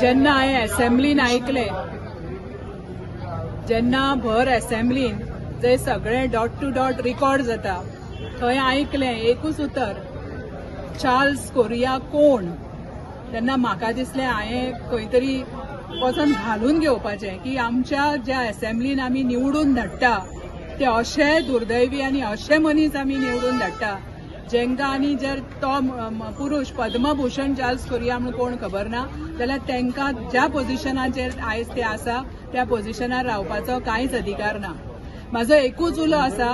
जेन्ना हांवें असेंब्लीन आयकलें, जेन्ना भर असेंब्लीन जे सगळे डॉट टू डॉट रिकॉर्ड जाता, थंय आयकलें एकूच उतर, चार्ल्स कोरिया कोण, तेन्ना म्हाका दिसलें हांवें खंय तरी वचून घालून घेवपाचें की आमच्या ज्या असेंब्लीन आमी निवडून धाडटा ते अशे दुर्दैवी आनी अशे मनीस आमी निवडून धाडटा जेंकां आनी जर तो पुरुष पद्मभूषण चार्ल्स कोरिया म्हणून कोण खबर ना जाल्यार तांकां ज्या पोझिशनाचेर आयज ते आसा त्या पोझिशनार रावपाचो कांयच अधिकार ना. म्हाजो एकूच उलो आसा,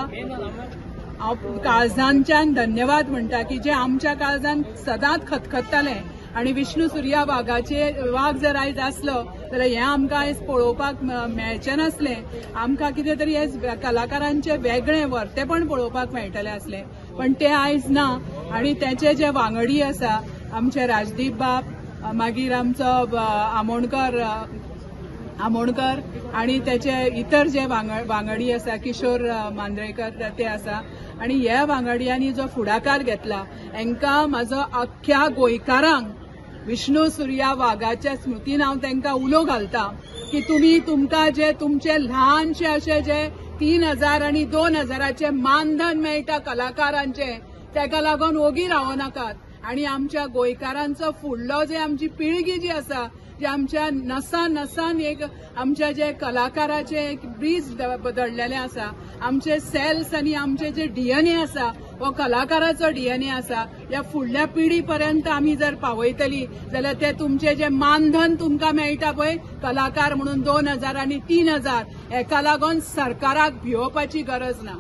हांव काळजांच्यान धन्यवाद म्हणटा की जे आमच्या काळजान सदांच खतखत्ताले आणि विष्णू सुर्या वाघ जर आयज आसलो जाल्यार हें आमकां आयज पळोवपाक मेळचें नासलें. आमकां कितें तरी आयज कलाकारांचें वेगळें वर्तेपण पळोवपाक मेळटलें आसलें, पण तें आयज ना. आनी तेचे जे वांगडी आसा, आमचे राजदीप बाब, मागीर आमचो आमोणकर आनी तेचे इतर जे वांगडी आसा, किशोर मांद्रेकर ते आसा, आनी ह्या वांगड्यांनी जो फुडाकार घेतला हांकां म्हाजो अख्ख्या गोंयकारांक विष्णू सुर्या वाघाच्या स्मृतीन हांव तांकां उलो घालता की तुमकां जे तुमचे ल्हानशे अशे जे 3000 आनी 2000चे मानधन मेळटा कलाकारांचे, ताका लागून ओगी रावो नाकात. आनी आमच्या गोंयकारांचो फुडलो जे आमची पिळगी जी आसा, जे आमच्या नसान एक आमच्या जे कलाकाराचे एक ब्रीज बदललेले आसा, आमचे सेल्स आनी आमचे जे डीएनए आसा वो कलाकाराचो डीएनए आसा, ह्या फुडल्या पिढी पर्यंत आमी जर पावयतली जाल्यार ते तुमचे जे मानधन तुमकां मेळटा पळय कलाकार म्हणून 2000 आनी 3000, हेका लागून सरकाराक भिवपाची गरज ना.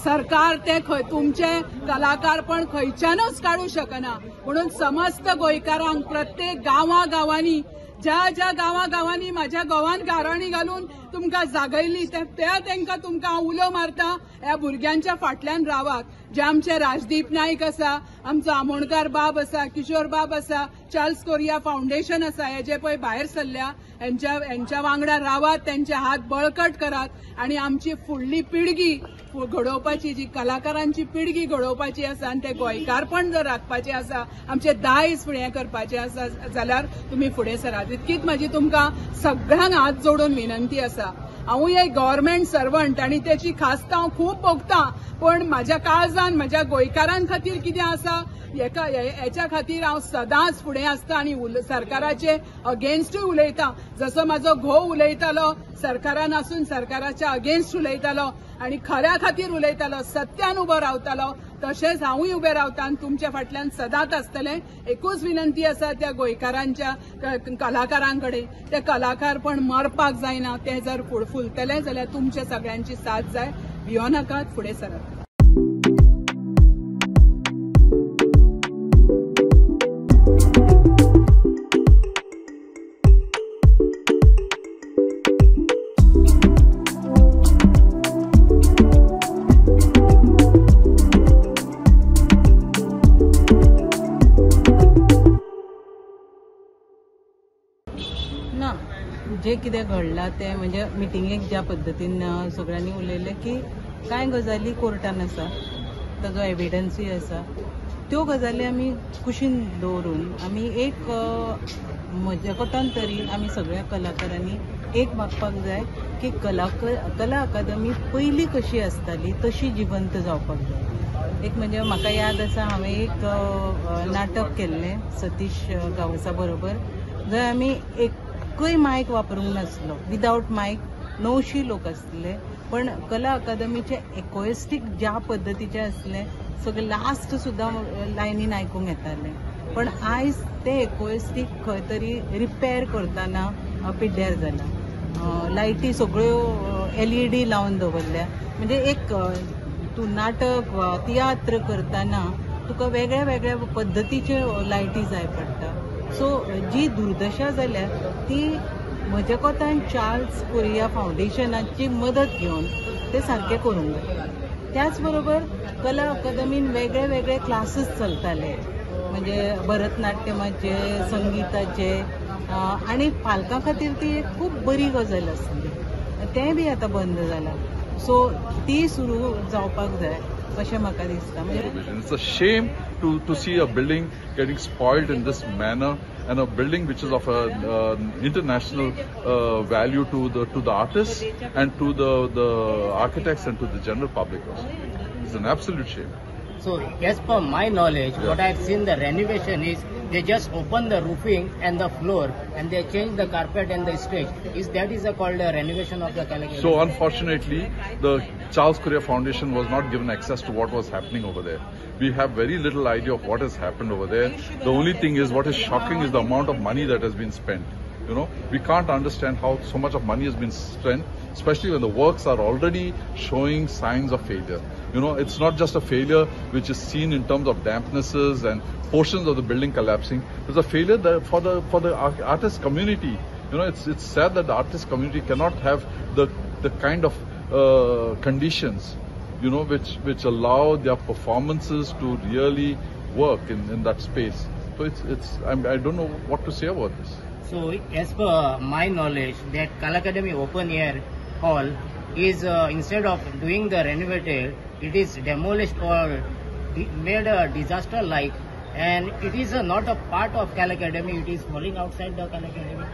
सरकार ते तुमचे कलाकारपण खंयच्यानूच काडू शकना. म्हणून समस्त गोंयकारांक प्रत्येक गांवांनी ज्या गांवांनी म्हाज्या गांवांत गाराणी घालून तुमकां जागयली तांकां तुमकां हांव उलो मारता, ह्या भुरग्यांच्या फाटल्यान रावात. जे आमचे राजदीप नाईक आसा, आमचो आमोणकार बाब आसा, किशोर बाब आसा, चार्ल्स कोरिया फाउंडेशन आसा, हे जे पळय भायर सरल्या यांच्या वांगडा रावात, त्यांचे हात बळकट करात आनी आमची फुडली पिळगी घडोवपाची, जी कलाकारांची पिळगी घडोवपाची आसा आनी ते गोंयकारपण जर राखपाचें आसा, आमचे दायज फुडें करपाचें आसा जाल्यार तुमी फुडें सरात. इतकीच म्हाजी तुमकां सगळ्यांक हात जोडून विनंती आसा. हांवूय एक गव्हर्नमेंट सर्वंट आनी तेची खास्त हांव खूब भोगतां, पण म्हाज्या काळजान म्हाज्या गोंयकारां खातीर कितें आसा हेच्या खातीर हांव सदांच फुडें आसता आनी सरकाराचे अगेन्स्टूय उलयतां. जसो म्हाजो घोव उलयतालो सरकारान आसून सरकाराच्या अगेन्स्ट उलयतालो आनी खऱ्या खातीर उलयतालो, सत्यान उबो रावतालो, तशेंच हांवूय उबें रावतां आनी तुमच्या फाटल्यान सदांच आसतलें. एकूच विनंती आसा त्या गोंयकारांच्या कलाकारां कडेन, ते कलाकारपण मरपाक जायना. ते जर फुलतले जाल्यार तुमच्या सगळ्यांची साथ जाय. भियो नाकात, फुडें सरात. ना, जे कितें घडलां ते म्हणजे मिटिंगेक ज्या पद्दतीन सगळ्यांनी उलयलें की कांय गजाली कोर्टान आसा, ताजो एविडन्सूय आसा, त्यो गजाली आमी कुशीन दवरून आमी एक म्हज्या कोतान तरी आमी सगळ्या कलाकारांनी एक मागपाक जाय की कला अकादमी पयलीं कशी आसताली तशी जिवंत जावपाक जाय. एक म्हणजे म्हाका याद आसा, हांवें एक नाटक केल्लें सतीश गावसा बरोबर, जंय आमी एकूय मायक वापरूंक नासलो, विदावट मायक 900 लोक आसले, पण कला अकादमीचे एक्वेस्टीक ज्या पद्दतीचे आसले सगळे लास्ट सुद्दां लायनीन आयकूंक येताले. पण आयज ते एक्वेस्टीक खंय तरी रिपेर करतना पिड्ड्यार जाला. लायटी सगळ्यो LED लावन दवरल्या. म्हणजे एक तूं नाटक वा तियात्र करतना तुका वेगळ्या वेगळ्या पद्दतीचे लायटी जाय पडटा. सो जी दुर्दशा जाल्या ती म्हज्या कोतान चार्ल्स कोरिया फाउंडेशनाची मदत घेवन ते सारकें करूंक जाय. त्याच बरोबर कला अकादमीन वेगळे वेगळे क्लासीस चलताले, म्हणजे भरतनाट्यमाचे, संगीताचे, आनी पालकां खातीर ती एक खूब बरी गजाल आसली. तें बी आतां बंद जालां. सो ती सुरू जावपाक जाय. अशें म्हाका दिसता. म्हणजे It's a shame to see a building getting spoiled in this manner, and a building which is of international value to the artists and to the architects and to the general public also. It's an absolute shame. So, as per my knowledge, what I've seen the renovation is they just open the roofing and the floor and they change the carpet and the stage. That is called a renovation of the Kalakademi? So unfortunately, the Charles Courier Foundation was not given access to what was happening over there. We have very little idea of what has happened over there. The only thing is, what is shocking is the amount of money that has been spent. You know, we can't understand how so much of money has been spent, especially when the works are already showing signs of failure. You know, it's not just a failure which is seen in terms of dampnesses and portions of the building collapsing. There's a failure that for the artist community. You know, it's sad that the artist community cannot have the kind of conditions, you know, which allow their performances to really work in that space. So I don't know what to say about this. So, as per my knowledge, that Kalakademi Open Air Hall is instead of doing the renovated, it is demolished or made a disaster-like, and it is not a part of Kalakademi. It is falling outside the Kalakademi.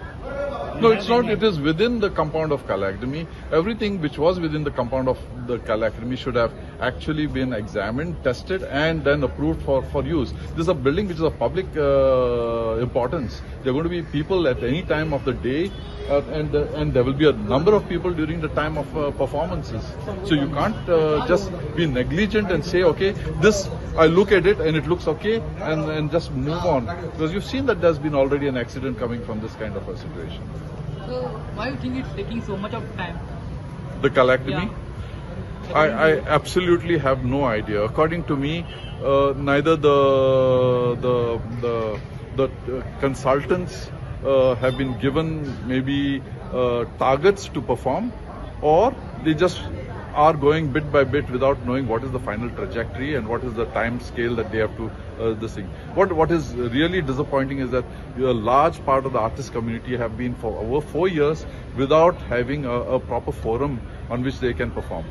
No, it's not. It is within the compound of Kalakademi. Everything which was within the compound of the Kalakademi should have actually been examined, tested, and then approved for use. This is a building which is of public importance. There are going to be people at any time of the day, and there will be a number of people during the time of performances. So you can't just be negligent and say, okay, this, I look at it and it looks okay, and just move on. Because you've seen that there's been already an accident coming from this kind of a situation. So why do you think it's taking so much of time? The Kalakademi? Yeah. I absolutely have no idea. According to me, neither the consultants have been given maybe targets to perform, or they just are going bit by bit without knowing what is the final trajectory and what is the time scale that they have to this thing. What is really disappointing is that a large part of the artist community have been for over 4 years without having a proper forum on which they can perform.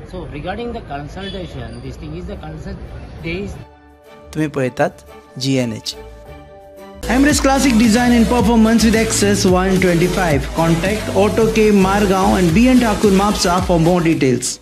So, regarding the consultation, this thing is the consult days. तुम्ही पळयतात GNH. Emirates Classic Design and Performance with Access 125. Contact Auto K Margaon and BN Thakur Mapsa for more details.